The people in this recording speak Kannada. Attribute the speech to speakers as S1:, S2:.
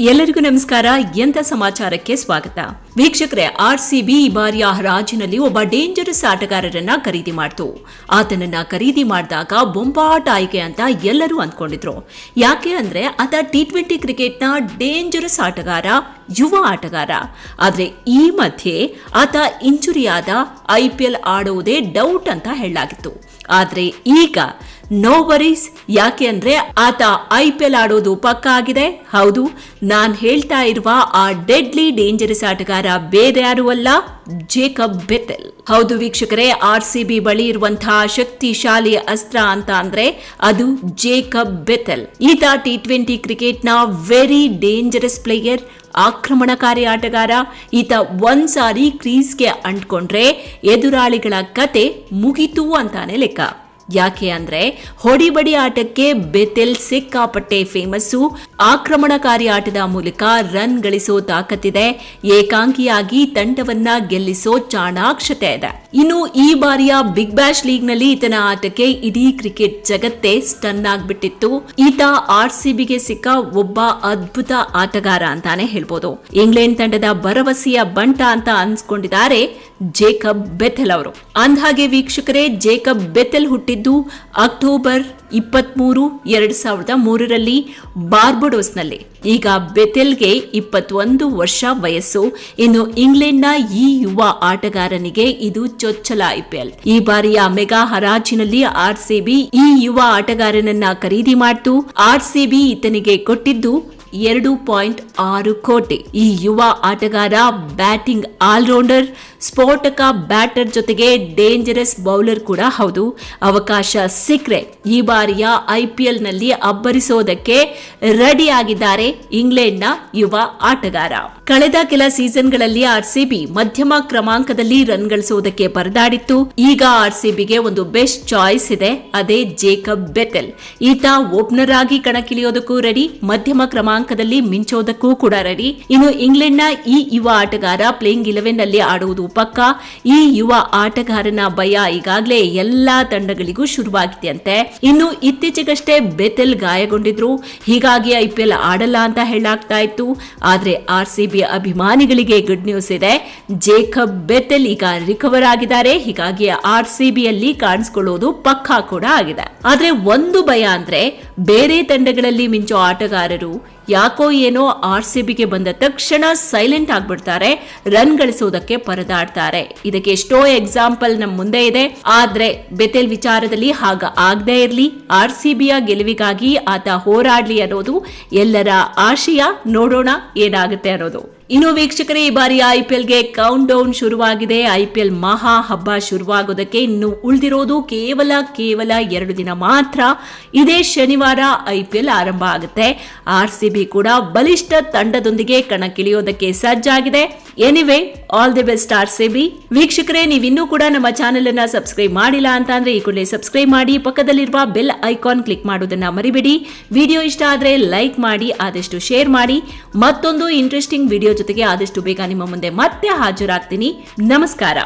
S1: ಎಲ್ಲರಿಗೂ ನಮಸ್ಕಾರ. ಎಂತ ಸಮಾಚಾರಕ್ಕೆ ಸ್ವಾಗತ. ವೀಕ್ಷಕರೇ, ಆರ್ಸಿಬಿ ಈ ಬಾರಿಯ ಹರಾಜಿನಲ್ಲಿ ಒಬ್ಬ ಡೇಂಜರಸ್ ಆಟಗಾರರನ್ನ ಖರೀದಿ ಮಾಡಿತು. ಆತನನ್ನ ಖರೀದಿ ಮಾಡಿದಾಗ ಬೊಂಬಾಟ್ ಆಯ್ಕೆ ಅಂತ ಎಲ್ಲರೂ ಅಂದ್ಕೊಂಡಿದ್ರು. ಯಾಕೆ ಅಂದ್ರೆ ಆತ T20 ಕ್ರಿಕೆಟ್ನ ಡೇಂಜರಸ್ ಆಟಗಾರ, ಯುವ ಆಟಗಾರ. ಆದ್ರೆ ಈ ಮಧ್ಯೆ ಆತ ಇಂಜುರಿಯಾದ IPL ಆಡುವುದೇ ಡೌಟ್ ಅಂತ ಹೇಳಲಾಗಿತ್ತು. ಆದ್ರೆ ಈಗ ನೋ ವರೀಸ್. ಯಾಕೆ ಅಂದ್ರೆ ಆತ IPL ಆಡೋದು ಪಕ್ಕಾ ಆಗಿದೆ. ಹೌದು, ನಾನ್ ಹೇಳ್ತಾ ಇರುವ ಆ ಡೆಡ್ಲಿ ಡೇಂಜರಸ್ ಆಟಗಾರ ಬೇರೆ ಯಾರು ಅಲ್ಲ, ಜೇಕಬ್ ಬೆಥೆಲ್. ಹೌದು ವೀಕ್ಷಕರೇ, RCB ಬಳಿ ಇರುವಂತಹ ಶಕ್ತಿಶಾಲಿ ಅಸ್ತ್ರ ಅಂತ ಅಂದ್ರೆ ಅದು ಜೇಕಬ್ ಬೆಥೆಲ್. ಈತ T20 ಕ್ರಿಕೆಟ್ನ ವೆರಿ ಡೇಂಜರಸ್ ಪ್ಲೇಯರ್, ಆಕ್ರಮಣಕಾರಿ ಆಟಗಾರ. ಈತ ಒಂದ್ಸಾರಿ ಕ್ರೀಸ್ಗೆ ಅಂಟ್ಕೊಂಡ್ರೆ ಎದುರಾಳಿಗಳ ಕತೆ ಮುಗಿತು ಅಂತಾನೆ ಲೆಕ್ಕ. ಯಾಕೆ ಅಂದ್ರೆ ಹೊಡಿಬಡಿ ಆಟಕ್ಕೆ ಬೆಥೆಲ್ ಸಿಕ್ಕಾಪಟ್ಟೆ ಫೇಮಸ್ಸು. ಆಕ್ರಮಣಕಾರಿ ಆಟದ ಮೂಲಕ ರನ್ ಗಳಿಸೋ ತಾಕತ್ತಿದೆ. ಏಕಾಂಗಿಯಾಗಿ ತಂಡವನ್ನ ಗೆಲ್ಲಿಸೋ ಚಾಣಾಕ್ಷತೆ ಇದೆ. ಇನ್ನು ಈ ಬಾರಿಯ ಬಿಗ್ ಬ್ಯಾಶ್ ಲೀಗ್ ನಲ್ಲಿ ಈತನ ಆಟಕ್ಕೆ ಇಡೀ ಕ್ರಿಕೆಟ್ ಜಗತ್ತೇ ಸ್ಟನ್ ಆಗ್ಬಿಟ್ಟಿತ್ತು. ಈತ RCBಗೆ ಸಿಕ್ಕ ಒಬ್ಬ ಅದ್ಭುತ ಆಟಗಾರ ಅಂತಾನೆ ಹೇಳ್ಬೋದು. ಇಂಗ್ಲೆಂಡ್ ತಂಡದ ಭರವಸೆಯ ಬಂಟ ಅಂತ ಅನ್ಸ್ಕೊಂಡಿದ್ದಾರೆ ಜೇಕಬ್ ಬೆಥೆಲ್ ಅವರು. ಅಂದ್ಹಾಗೆ ವೀಕ್ಷಕರೇ, ಜೇಕಬ್ ಬೆಥೆಲ್ ಹುಟ್ಟಿದ್ದು ಅಕ್ಟೋಬರ್ 23, 2003 ಬಾರ್ಬಡೋಸ್ನಲ್ಲಿ. ಈಗ ಬೆಥೆಲ್ಗೆ 21 ವರ್ಷ ವಯಸ್ಸು. ಇನ್ನು ಇಂಗ್ಲೆಂಡ್ನ ಈ ಯುವ ಆಟಗಾರನಿಗೆ ಇದು ಚೊಚ್ಚಲ IPL. ಈ ಬಾರಿಯ ಮೆಗಾ ಹರಾಜಿನಲ್ಲಿ RCB ಈ ಯುವ ಆಟಗಾರನನ್ನ ಖರೀದಿ ಮಾಡಿತು. RCB ಈತನಿಗೆ ಕೊಟ್ಟಿದ್ದು 2.6 ಕೋಟಿ. ಈ ಯುವ ಆಟಗಾರ ಬ್ಯಾಟಿಂಗ್ ಆಲ್ರೌಂಡರ್, ಸ್ಫೋಟಕ ಬ್ಯಾಟರ್ ಜೊತೆಗೆ ಡೇಂಜರಸ್ ಬೌಲರ್ ಕೂಡ ಹೌದು. ಅವಕಾಶ ಸಿಕ್ಕರೆ ಈ ಬಾರಿಯ IPL ನಲ್ಲಿ ಅಬ್ಬರಿಸೋದಕ್ಕೆ ರೆಡಿ ಆಗಿದ್ದಾರೆ ಇಂಗ್ಲೆಂಡ್ನ ಯುವ ಆಟಗಾರ. ಕಳೆದ ಕೆಲ ಸೀಸನ್ಗಳಲ್ಲಿ RCB ಮಧ್ಯಮ ಕ್ರಮಾಂಕದಲ್ಲಿ ರನ್ ಗಳಿಸೋದಕ್ಕೆ ಪರದಾಡಿತ್ತು. ಈಗ RCBಗೆ ಒಂದು ಬೆಸ್ಟ್ ಚಾಯ್ಸ್ ಇದೆ, ಅದೇ ಜೇಕಬ್ ಬೆಥೆಲ್. ಈತ ಓಪನರ್ ಆಗಿ ಕಣಕ್ಕಿಳಿಯೋದಕ್ಕೂ ರೆಡಿ, ಮಧ್ಯಮ ಕ್ರಮಾಂಕದಲ್ಲಿ ಮಿಂಚೋದಕ್ಕೂ ಕೂಡ ರೆಡಿ. ಇನ್ನು ಇಂಗ್ಲೆಂಡ್ನ ಈ ಯುವ ಆಟಗಾರ ಪ್ಲೇಯಿಂಗ್ 11 ನಲ್ಲಿ ಆಡುವುದು ಪಕ್ಕ. ಈ ಯುವ ಆಟಗಾರನ ಭಯ ಈಗಾಗಲೇ ಎಲ್ಲಾ ತಂಡಗಳಿಗೂ ಶುರುವಾಗಿದೆಯಂತೆ. ಇನ್ನು ಇತ್ತೀಚೆಗಷ್ಟೇ ಬೆಥೆಲ್ ಗಾಯಗೊಂಡಿದ್ರು, ಹೀಗಾಗಿ IPL ಆಡಲ್ಲ ಅಂತ ಹೇಳಲಾಗ್ತಾ ಇತ್ತು. ಆದ್ರೆ RCB ಅಭಿಮಾನಿಗಳಿಗೆ ಗುಡ್ ನ್ಯೂಸ್ ಇದೆ, ಜೇಕಬ್ ಬೆಥೆಲ್ ಈಗ ರಿಕವರ್ ಆಗಿದ್ದಾರೆ. ಹೀಗಾಗಿ RCBಯಲ್ಲಿ ಕಾಣಿಸಿಕೊಳ್ಳೋದು ಪಕ್ಕಾ ಕೂಡ ಆಗಿದೆ. ಆದ್ರೆ ಒಂದು ಭಯ ಅಂದ್ರೆ ಬೇರೆ ತಂಡಗಳಲ್ಲಿ ಮಿಂಚೋ ಆಟಗಾರರು ಯಾಕೋ ಏನೋ RCBಗೆ ಬಂದ ತಕ್ಷಣ ಸೈಲೆಂಟ್ ಆಗ್ಬಿಡ್ತಾರೆ, ರನ್ ಗಳಿಸೋದಕ್ಕೆ ಪರದಾಡ್ತಾರೆ. ಇದಕ್ಕೆ ಎಷ್ಟೋ ಎಕ್ಸಾಂಪಲ್ ನಮ್ ಮುಂದೆ ಇದೆ. ಆದ್ರೆ ಬೆಥೆಲ್ ವಿಚಾರದಲ್ಲಿ ಹಾಗ ಆಗದೆ ಇರ್ಲಿ, RCBಯ ಗೆಲುವಿಗಾಗಿ ಆತ ಹೋರಾಡ್ಲಿ ಅನ್ನೋದು ಎಲ್ಲರ ಆಶಯ. ನೋಡೋಣ ಏನಾಗುತ್ತೆ ಅನ್ನೋದು. ಇನ್ನು ವೀಕ್ಷಕರೇ, ಈ ಬಾರಿ IPLಗೆ ಕೌಂಟ್ ಡೌನ್ ಶುರುವಾಗಿದೆ. IPL ಮಹಾ ಹಬ್ಬ ಶುರುವಾಗೋದಕ್ಕೆ ಇನ್ನು ಉಳಿದಿರೋದು ಕೇವಲ 2 ದಿನ ಮಾತ್ರ. ಇದೇ ಶನಿವಾರ IPL ಆರಂಭ ಆಗುತ್ತೆ. RCB ಕೂಡ ಬಲಿಷ್ಠ ತಂಡದೊಂದಿಗೆ ಕಣಕ್ಕಿಳಿಯೋದಕ್ಕೆ ಸಜ್ಜಾಗಿದೆ. Anyway, all the best RCB. ವೀಕ್ಷಕರೇ, ನೀವಿನ್ನೂ ಕೂಡ ನಮ್ಮ ಚಾನೆಲ್ ಅನ್ನ ಸಬ್ಸ್ಕ್ರೈಬ್ ಮಾಡಿಲ್ಲ ಅಂತ ಅಂದ್ರೆ ಈ ಕೂಡಲೇ ಸಬ್ಸ್ಕ್ರೈಬ್ ಮಾಡಿ, ಪಕ್ಕದಲ್ಲಿರುವ ಬೆಲ್ ಐಕಾನ್ ಕ್ಲಿಕ್ ಮಾಡೋದನ್ನ ಮರಿಬೇಡಿ. ವಿಡಿಯೋ ಇಷ್ಟ ಆದ್ರೆ ಲೈಕ್ ಮಾಡಿ, ಆದಷ್ಟು ಶೇರ್ ಮಾಡಿ. ಮತ್ತೊಂದು ಇಂಟ್ರೆಸ್ಟಿಂಗ್ ವಿಡಿಯೋ ಜೊತೆಗೆ ಆದಷ್ಟು ಬೇಗ ನಿಮ್ಮ ಮುಂದೆ ಮತ್ತೆ ಹಾಜರಾಗ್ತೀನಿ. ನಮಸ್ಕಾರ.